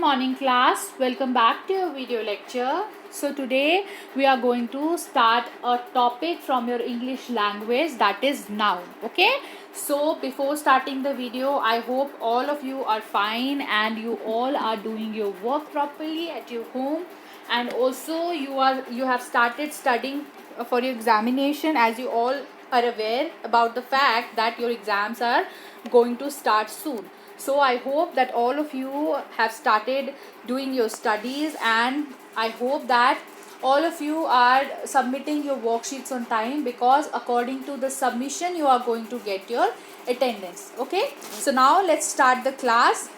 morning class, welcome back to your video lecture. So today we are going to start a topic from your English language, that is noun. Okay, so before starting the video, I hope all of you are fine and you all are doing your work properly at your home, and also you have started studying for your examination, as you all are aware about the fact that your exams are going to start soon. So I hope that all of you have started doing your studies, and I hope that all of you are submitting your worksheets on time, because according to the submission you are going to get your attendance. Okay, so now let's start the class.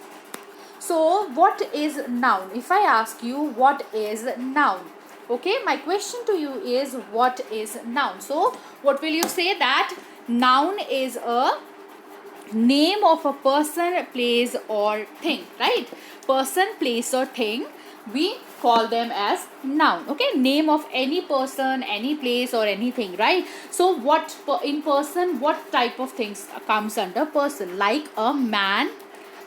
So what is noun? If I ask you what is noun, okay, my question to you is what is noun? So what will you say? That noun is a name of a person, place or thing, right? Person, place or thing, we call them as noun. Okay, name of any person, any place or anything, right? So what in person, what type of things comes under person? Like a man,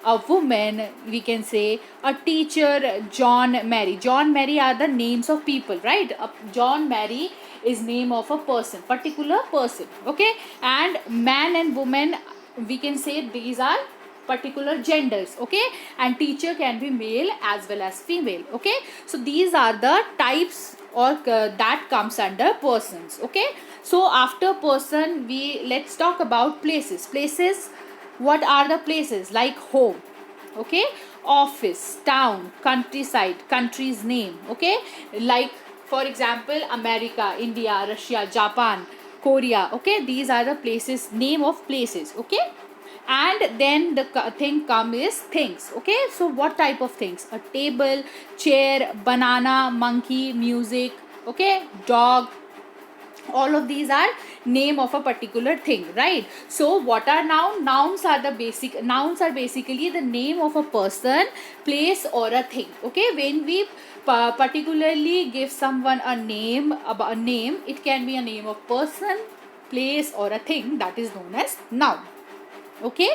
a woman, we can say a teacher, John, Mary. John, Mary are the names of people, right? John, Mary is name of a person, particular person. Okay, and man and woman, we can say these are particular genders. Okay, and teacher can be male as well as female. Okay, so these are the types or that comes under persons. Okay, so after person, let's talk about places. What are the places? Like home, okay, office, town, countryside, country's name. Okay, like for example America, India, Russia, Japan, Korea. Okay, these are the places, name of places. Okay, and then the thing come is things. Okay, so what type of things? A table, chair, banana, monkey, music, okay, dog. All of these are name of a particular thing, right? So what are nouns are basically the name of a person, place or a thing. Okay, when we particularly give someone a name, it can be a name of person, place or a thing, that is known as noun. Okay,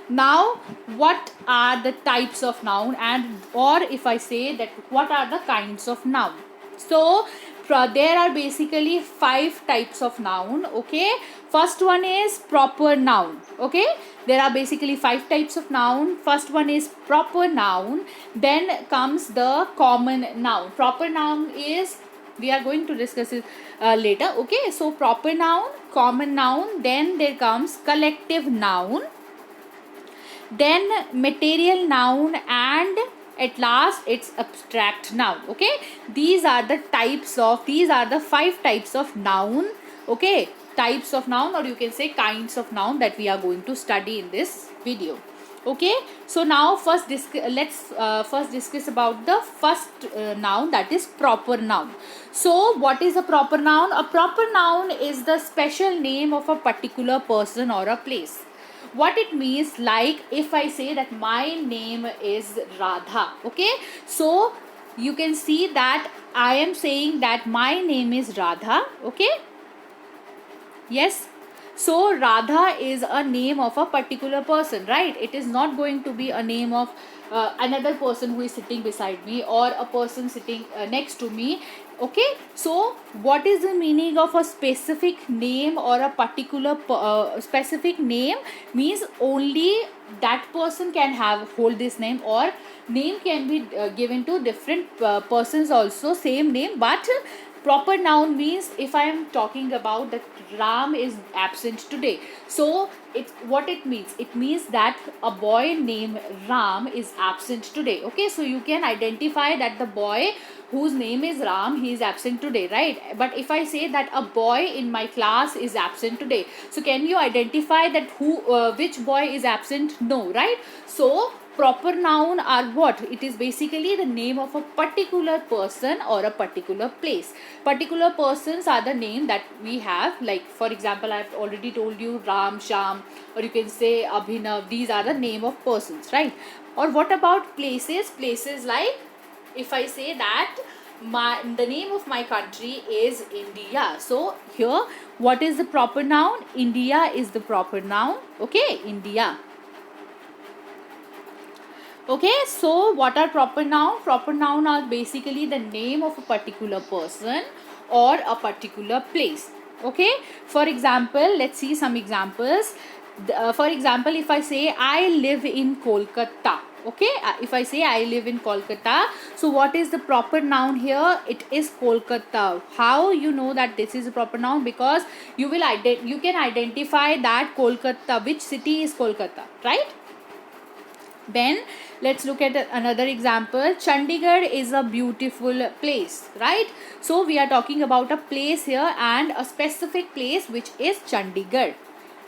now what are the types of noun, and or if I say that what are the kinds of noun? So there are basically 5 types of noun. Okay, first one is proper noun. Okay, there are basically 5 types of noun. First one is proper noun, then comes the common noun. Proper noun is, we are going to discuss it later. Okay, so proper noun, common noun, then there comes collective noun, then material noun, and at last it's abstract noun. Okay, these are the 5 types of noun. Okay, types of noun, or you can say kinds of noun, that we are going to study in this video. Okay, so now let's first discuss about the first noun, that is proper noun. So what is a proper noun? A proper noun is the special name of a particular person or a place. What it means, like if I say that my name is Radha. Okay, so you can see that I am saying that my name is Radha. Okay, yes, so Radha is a name of a particular person, right? It is not going to be a name of another person who is sitting beside me, or a person sitting next to me. Okay, so what is the meaning of a specific name, or a particular specific name means only that person can hold this name, or name can be given to different persons also, same name. But proper noun means, if I am talking about that Ram is absent today, so what it means, it means that a boy named Ram is absent today. Okay, so you can identify that the boy whose name is Ram, he is absent today, right? But if I say that a boy in my class is absent today, so can you identify that which boy is absent? No, right? So proper noun are what? It is basically the name of a particular person or a particular place. Particular persons are the name that we have, like for example, I have already told you Ram, Sham, or you can say Abhinav. These are the name of persons, right? Or what about places? Places, like if I say that the name of my country is India, so here what is the proper noun? India is the proper noun. Okay, India. Okay, so what are proper noun? Proper noun are basically the name of a particular person or a particular place. Okay, for example, let's see some examples. For example, if I say I live in Kolkata, okay, if I say I live in Kolkata, so what is the proper noun here? It is Kolkata. How you know that this is a proper noun? Because you will you can identify that Kolkata, which city is Kolkata, right? Then let's look at another example. Chandigarh is a beautiful place, right? So we are talking about a place here and a specific place, which is Chandigarh,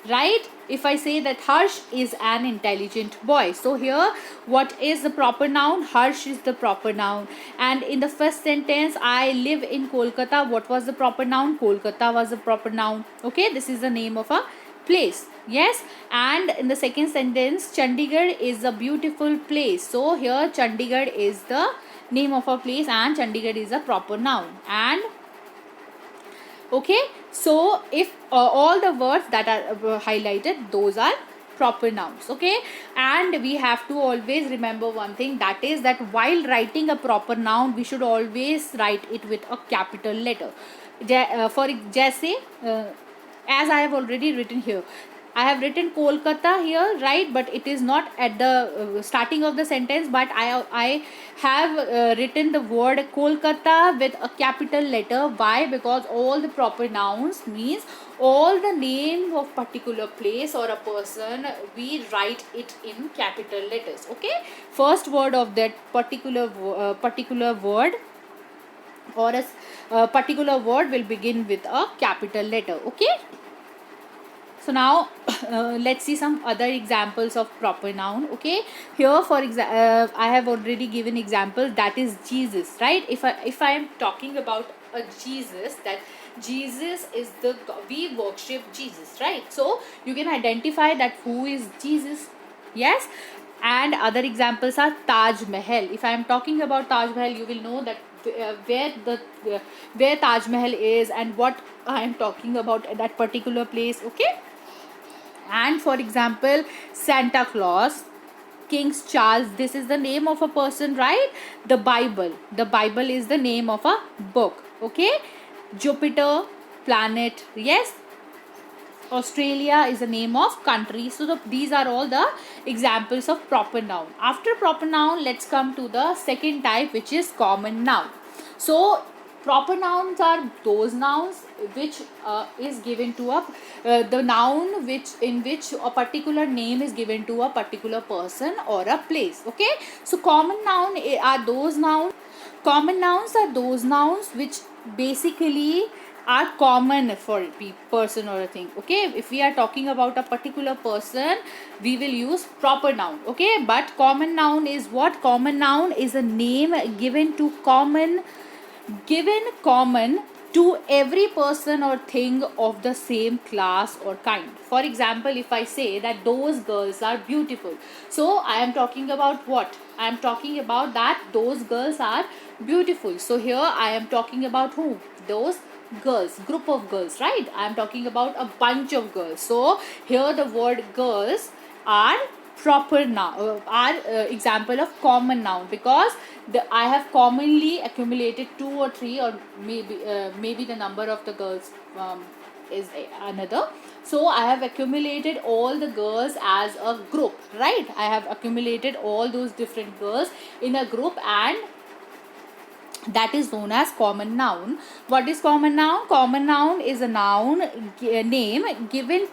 right? If I say that Harsh is an intelligent boy, so here what is the proper noun? Harsh is the proper noun. And in the first sentence, I live in Kolkata, what was the proper noun? Kolkata was the proper noun. Okay, this is the name of a place. Yes, and in the second sentence, Chandigarh is a beautiful place. So here Chandigarh is the name of a place and Chandigarh is a proper noun. And okay, so if all the words that are highlighted, those are proper nouns. Okay, and we have to always remember one thing, that is that while writing a proper noun, we should always write it with a capital letter. For जैसे as I have already written here, I have written Kolkata here, right? But it is not at the starting of the sentence. But I have written the word Kolkata with a capital letter. Why? Because all the proper nouns means all the name of particular place or a person, we write it in capital letters. Okay. First word of that particular word or a particular word will begin with a capital letter. Okay. So now let's see some other examples of proper noun. Okay, here for I have already given example, that is Jesus, right? If I am talking about a Jesus, that Jesus is the we worship Jesus, right? So you can identify that who is Jesus. Yes. And other examples are Taj Mahal. If I am talking about Taj Mahal, you will know that where Taj Mahal is and what I am talking about at that particular place. Okay. And for example, Santa Claus, King Charles, this is the name of a person, right? The Bible is the name of a book. Okay. Jupiter, planet, yes. Australia is the name of country. So these are all the examples of proper noun. After proper noun, let's come to the second type, which is common noun. So proper nouns are those nouns which is given to a the noun in which a particular name is given to a particular person or a place. Okay. So common nouns are those nouns which basically are common for a person or a thing. Okay, if we are talking about a particular person, we will use proper noun. Okay, but common noun is what? Common noun is a name given common to every person or thing of the same class or kind. For example, if I say that those girls are beautiful, so I am talking about what? I am talking about that those girls are beautiful. So here I am talking about who? Those girls, group of girls, right? I am talking about a bunch of girls. So here the word girls are proper noun, are example of common noun, because I have commonly accumulated 2 or 3 or maybe the number of the girls is another. So I have accumulated all the girls as a group, right? I have accumulated all those different girls in a group, and that is known as common noun. What is common noun? Common noun is a noun name given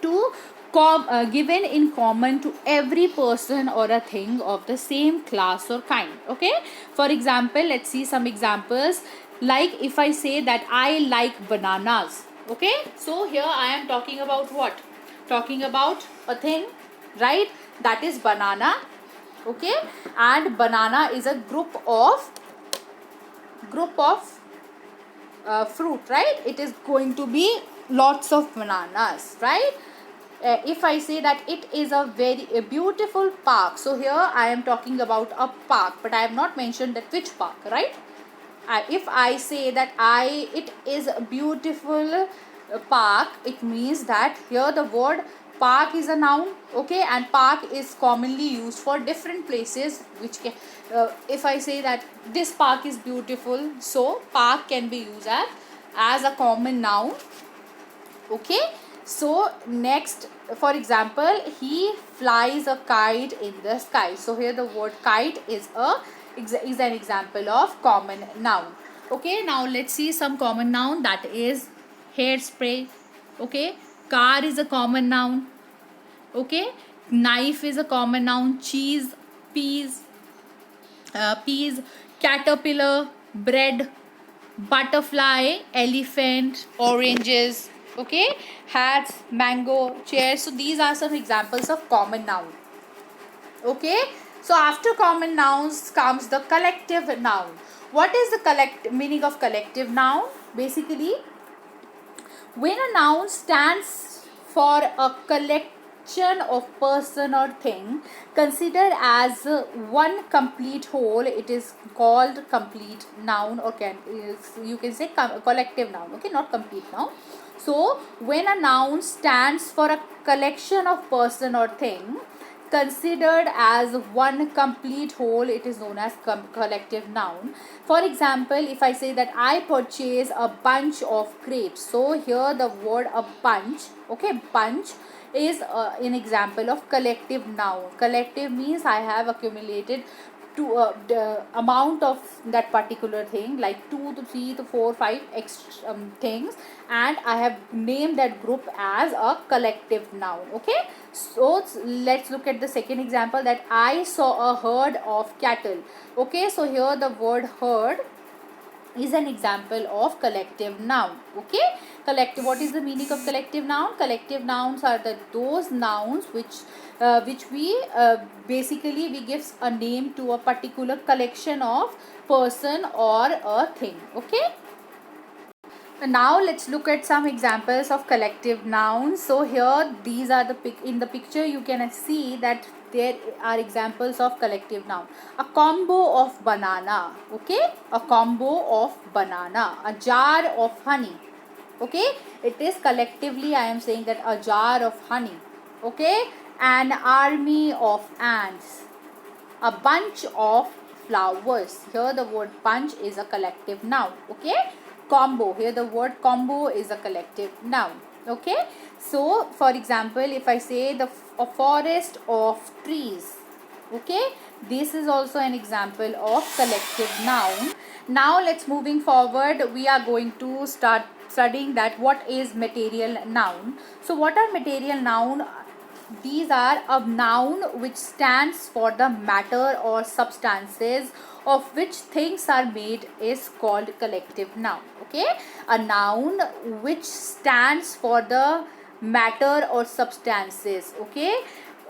in common to every person or a thing of the same class or kind. Okay. For example, let's see some examples. Like if I say that I like bananas. Okay. So here I am talking about what? Talking about a thing, right? That is banana. Okay. And banana is a group of fruit, right? It is going to be lots of bananas, right? If I say that it is a beautiful park, so here I am talking about a park, but I have not mentioned that which park, right? If I say that it is a beautiful park, it means that here the word park is a noun, okay, and park is commonly used for different places, which can, if I say that this park is beautiful, so park can be used as a common noun, okay. So next, for example, he flies a kite in the sky. So here the word kite is an example of common noun, okay. Now let's see some common noun, that is hairspray, okay. Car is a common noun, okay. Knife is a common noun. Cheese, peas, peas, caterpillar, bread, butterfly, elephant, oranges, okay, hats, mango, chairs. So these are some examples of common noun, okay. So after common nouns comes the collective noun. What is the meaning of collective noun? Basically, when a noun stands for a collection of person or thing considered as one complete whole, it is called complete noun, or you can say collective noun, okay, not complete noun. So when a noun stands for a collection of person or thing considered as one complete whole, it is known as collective noun. For example, if I say that I purchase a bunch of grapes, so here the word a bunch, okay, bunch is an example of collective noun. Collective means I have accumulated to the amount of that particular thing, like 2 to 3 to 4 5 things, and I have named that group as a collective noun, okay. So let's look at the second example, that I saw a herd of cattle, okay. So here the word herd is an example of collective noun, okay. Collective, what is the meaning of collective noun? Collective nouns are those nouns which we basically we gives a name to a particular collection of person or a thing, okay. Now let's look at some examples of collective nouns. So here these are in the picture you can see that there are examples of collective noun. A combo of banana, okay, a combo of banana. A jar of honey, okay, it is collectively I am saying that a jar of honey, okay. An army of ants, a bunch of flowers. Here the word bunch is a collective noun, okay. Combo, here the word combo is a collective noun, okay. So for example, if I say a forest of trees, okay, this is also an example of collective noun. Now let's moving forward, we are going to start studying that what is material noun. So what are material noun? These are a noun which stands for the matter or substances of which things are made is called collective noun, okay. A noun which stands for the matter or substances, okay,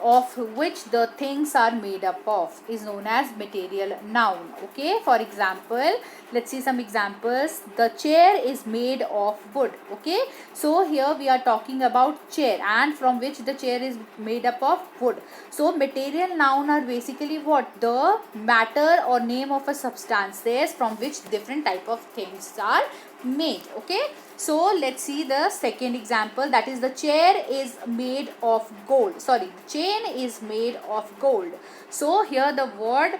of which the things are made up of is known as material noun, okay. For example, let's see some examples. The chair is made of wood, okay. So here we are talking about chair, and from which the chair is made up of wood. So material noun are basically what? The matter or name of a substances from which different type of things are made, okay. So let's see the second example, that is the chair is made of gold, sorry, the chain is made of gold. So here the word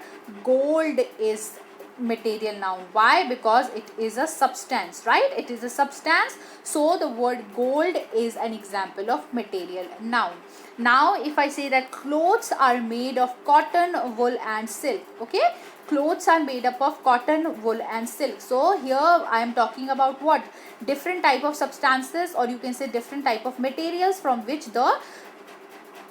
gold is material noun. Why? Because it is a substance, right? It is a substance. So the word gold is an example of material noun. Now if I say that clothes are made of cotton, wool and silk, okay, clothes are made up of cotton, wool and silk. So here I am talking about what? Different type of substances, or you can say different type of materials from which the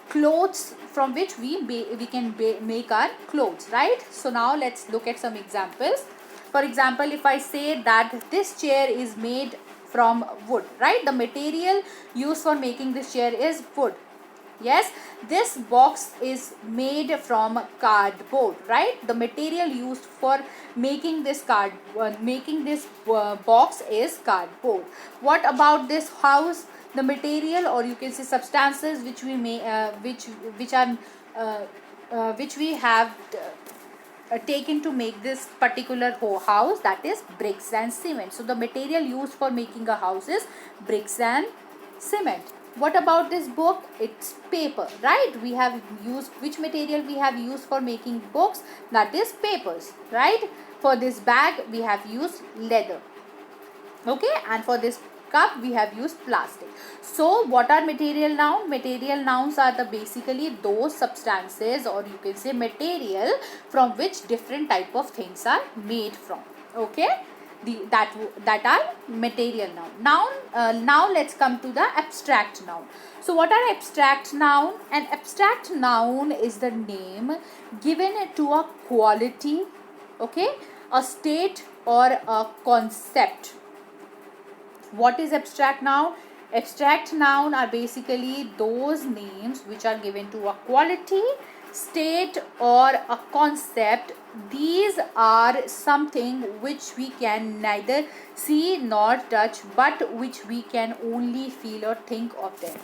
clothes, from which we can make our clothes, right? So now let's look at some examples. For example, if I say that this chair is made from wood, right? The material used for making this chair is wood. Yes, this box is made from cardboard, right? The material used for making this box is cardboard. What about this house? The material, or you can say substances which we may which we have taken to make this particular house, that is bricks and cement. So the material used for making a house is bricks and cement. What about this book? It's paper, right? We have used, which material we have used for making books? That is papers, right? For this bag we have used leather, okay, and for this cup we have used plastic. So what are material noun? Material nouns are the basically those substances, or you can say material, from which different type of things are made from, okay. That are material noun. Now let's come to the abstract noun. So what are abstract noun? An abstract noun is the name given to a quality, okay, a state or a concept. What is abstract noun? Abstract noun are basically those names which are given to a quality, state or a concept. These are something which we can neither see nor touch, but which we can only feel or think of them.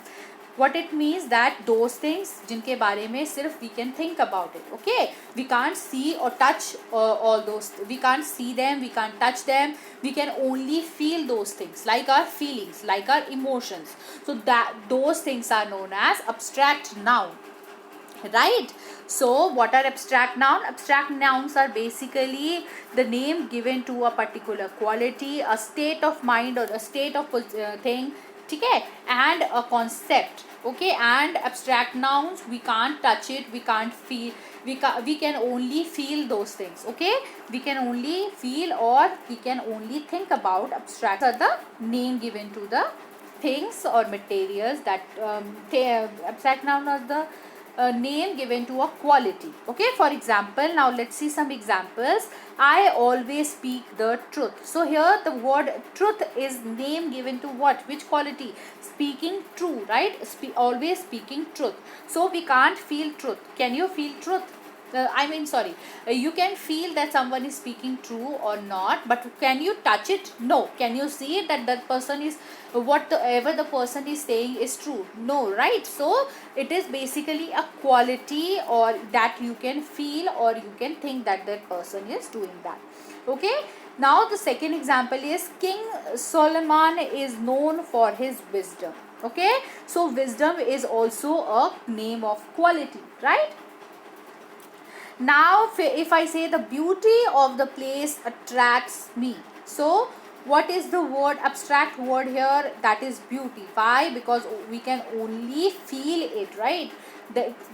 What it means that those things जिनके बारे में सिर्फ we can think about it, okay, we can't see or touch all those, we can't see them, we can't touch them, we can only feel those things, like our feelings, like our emotions. So that those things are known as abstract noun, right? So what are abstract noun? Abstract nouns are basically the name given to a particular quality, a state of mind or a state of thing, okay, and a concept, okay. And abstract nouns, we can't touch it, we can't feel, we can only feel those things, okay. We can only feel or we can only think about. Abstract are the name given to the things or materials that abstract noun are the name given to a quality, okay. For example, now let's see some examples. I always speak the truth. So here the word truth is name given to what? Which quality? Speaking true, right? Always speaking truth. So we can't feel truth. Can you feel truth? You can feel that someone is speaking true or not, but can you touch it? No. Can you see it that that person is, whatever the person is saying is true? No, right? So it is basically a quality or that you can feel or you can think that that person is doing that, okay. Now the second example is King Solomon is known for his wisdom, okay. So wisdom is also a name of quality, right? Now if I say the beauty of the place attracts me, so what is the word, abstract word here? That is beauty. Why? Because we can only feel it, right?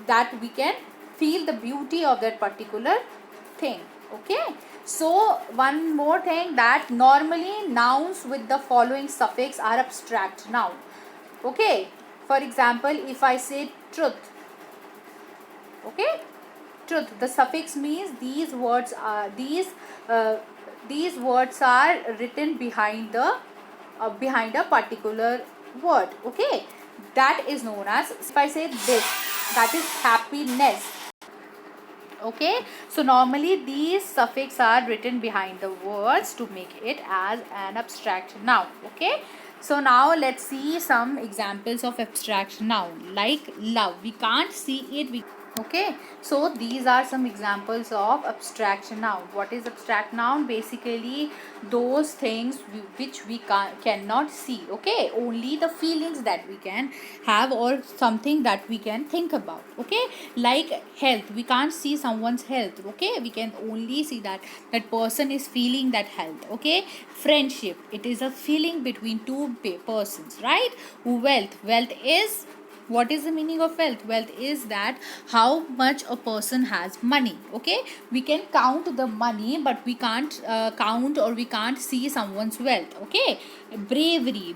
That we can feel the beauty of that particular thing, okay. So one more thing, that normally nouns with the following suffix are abstract noun, okay. For example, if I say truth, okay, truth, the suffix means these words are these words are written behind the behind a particular word, okay. That is known as, if I say this, that is happiness, okay. So normally these suffix are written behind the words to make it as an abstract noun, okay. So now let's see some examples of abstract noun, like love. We can't see it, okay. So these are some examples of abstract noun. What is abstract noun? Basically those things which we cannot see, okay. Only the feelings that we can have or something that we can think about, okay. Like health, we can't see someone's health, okay. We can only see that that person is feeling that health, okay. Friendship, it is a feeling between two persons, right? Wealth is, what is the meaning of wealth? Wealth is that how much a person has money, okay. We can count the money, but we can't count or we can't see someone's wealth, okay. Bravery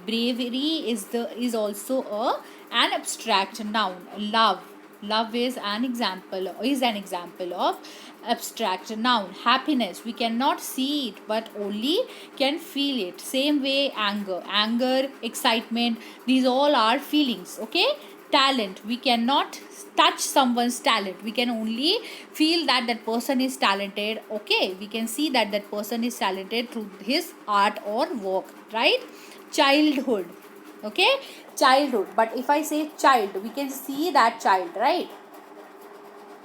is also an abstract noun. Love is an example of abstract noun. Happiness, we cannot see it but only can feel it. Same way anger, excitement, these all are feelings, okay. Talent, we cannot touch someone's talent, we can only feel that that person is talented, okay. We can see that that person is talented through his art or work, right? Childhood, okay. Childhood, but if I say child, we can see that child, right?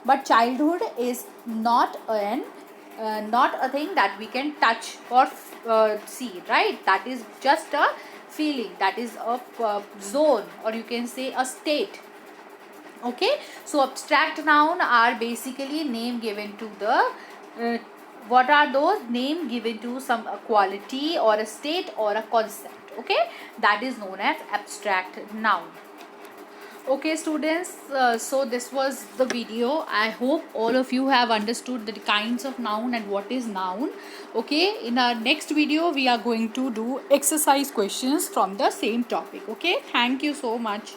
But childhood is not a thing that we can touch or see, right? That is just a feeling, that is a zone, or you can say a state. Okay, so abstract noun are basically name given to the what are those? Name given to some quality or a state or a concept. Okay, that is known as abstract noun. Okay students, so this was the video. I hope all of you have understood the kinds of noun and what is noun. Okay, in our next video we are going to do exercise questions from the same topic. Okay, thank you so much.